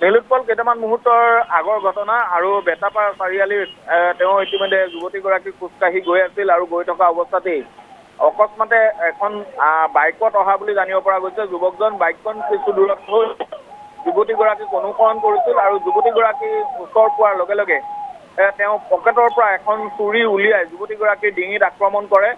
নীলোৎপল কেইটামান মুহূৰ্তৰ আগৰ ঘটনা আৰু বেতাপাৰা চাৰিআলিৰ তেওঁ ইতিমধ্যে যুৱতীগৰাকী খোজকাঢ়ি গৈ আছিল আৰু গৈ থকা অৱস্থাতেই অকস্মাতে এখন বাইকত অহা বুলি জানিব পৰা গৈছে। যুৱকজন বাইকখন কিছু দূৰত থৈ যুৱতীগৰাকীক অনুসৰণ কৰিছিল আৰু যুৱতীগৰাকী ওচৰ পোৱাৰ লগে লগে তেওঁ পকেটৰ পৰা এখন চুৰি উলিয়াই যুৱতীগৰাকীৰ ডিঙিত আক্ৰমণ কৰে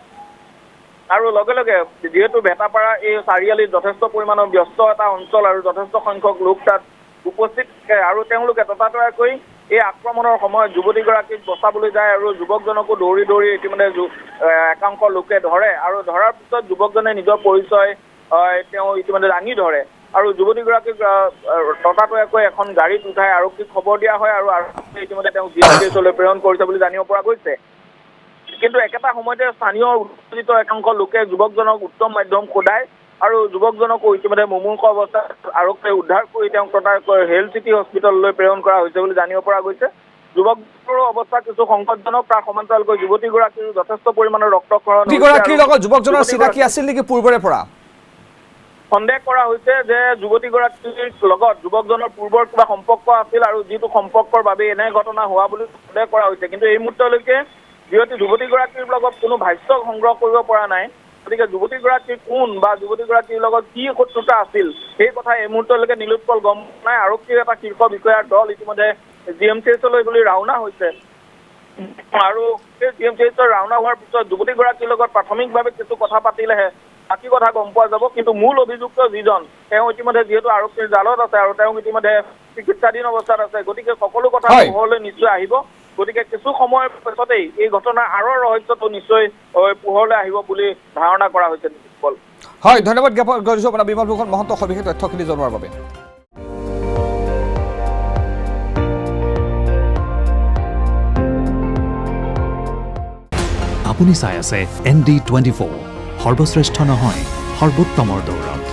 আৰু লগে লগে যিহেতু বেতাপাৰা এই চাৰিআলিত যথেষ্ট পৰিমাণৰ ব্যস্ত এটা অঞ্চল আৰু যথেষ্ট সংখ্যক লোক তাত উপস্থিত আৰু তেওঁলোকে ততাতৈয়াকৈ এই আক্ৰমণৰ সময়ত যুৱতীগৰাকীক বচাবলৈ যায় আৰু যুৱকজনকো দৌৰি দৌৰি ইতিমধ্যে একাংশ লোকে ধৰে আৰু ধৰাৰ পিছত যুৱকজনে নিজৰ পৰিচয় তেওঁ ইতিমধ্যে দাঙি ধৰে আৰু যুৱতীগৰাকীক ততাতৈয়াকৈ এখন গাড়ীত উঠাই আৰক্ষীক খবৰ দিয়া হয় আৰু আৰক্ষীয়ে ইতিমধ্যে তেওঁক জিএমচিএইচলৈ প্ৰেৰণ কৰিছে বুলি জানিব পৰা গৈছে। কিন্তু একেটা সময়তে স্থানীয় উত্তেজিত একাংশ লোকে যুৱকজনক উত্তম মাধ্যম সোধায় আৰু যুৱকজনকো ইতিমধ্যে মুমূৰ্ষু অৱস্থাত আৰক্ষীয়ে উদ্ধাৰ কৰি তেওঁক ততাতৈয়াকৈ হেল্থ চিটি হস্পিটেললৈ প্ৰেৰণ কৰা হৈছে বুলি জানিব পৰা গৈছে। যুৱকজনৰ অৱস্থা কিছু সংকটজনক, তাৰ সমান্তৰালকৈ যুৱতীগৰাকীৰ যথেষ্ট পৰিমাণৰ ৰক্তক্ষৰণ যুৱকজনৰ চিনাকি আছিল নেকি পূৰ্বৰে পৰা? সন্দেহ কৰা হৈছে যে যুৱতীগৰাকীৰ লগত যুৱকজনৰ পূৰ্বৰ কিবা সম্পৰ্ক আছিল আৰু যিটো সম্পৰ্কৰ বাবে এনে ঘটনা হোৱা বুলি সন্দেহ কৰা হৈছে। কিন্তু এই মুহূৰ্তলৈকে যিহেতু যুৱতীগৰাকীৰ লগত কোনো ভাষ্য সংগ্ৰহ কৰিব পৰা নাই, গতিকে যুৱতীগৰাকী কোন বা যুৱতীগৰাকীৰ লগত কি শত্ৰুতা আছিল সেই কথা এই মুহূৰ্তলৈকে নীলোৎপল গম নাই। আৰক্ষীৰ এটা শীৰ্ষ বিষয়াৰ দল ইতিমধ্যে জিএমচিএইচলৈ বুলি ৰাওনা হৈছে আৰু সেই জিএমচিএইচৰ ৰাওনা হোৱাৰ পিছত যুৱতীগৰাকীৰ লগত প্ৰাথমিকভাৱে কিছু কথা পাতিলেহে বাকী কথা গম পোৱা যাব। কিন্তু মূল অভিযুক্ত যিজন, তেওঁ ইতিমধ্যে যিহেতু আৰক্ষীৰ জালত আছে আৰু তেওঁ ইতিমধ্যে চিকিৎসাধীন অৱস্থাত আছে, গতিকে সকলো কথা পোহৰলৈ নিশ্চয় আহিব। গতিকে কিছু সময়ৰ পিছতেই এই ঘটনাৰ আঁৰৰ ৰহস্যটো নিশ্চয় পোহৰলৈ আহিব বুলি ধাৰণা কৰা হৈছে। হয়, ধন্যবাদ জ্ঞাপন কৰিছোঁ আপোনাৰ বিমল ভূষণ মহন্ত সবিশেষ তথ্যখিনি জনোৱাৰ বাবে। আপুনি চাই আছে ND24, সৰ্বশ্ৰেষ্ঠ নহয় সৰ্বোত্তমৰ দৌৰত।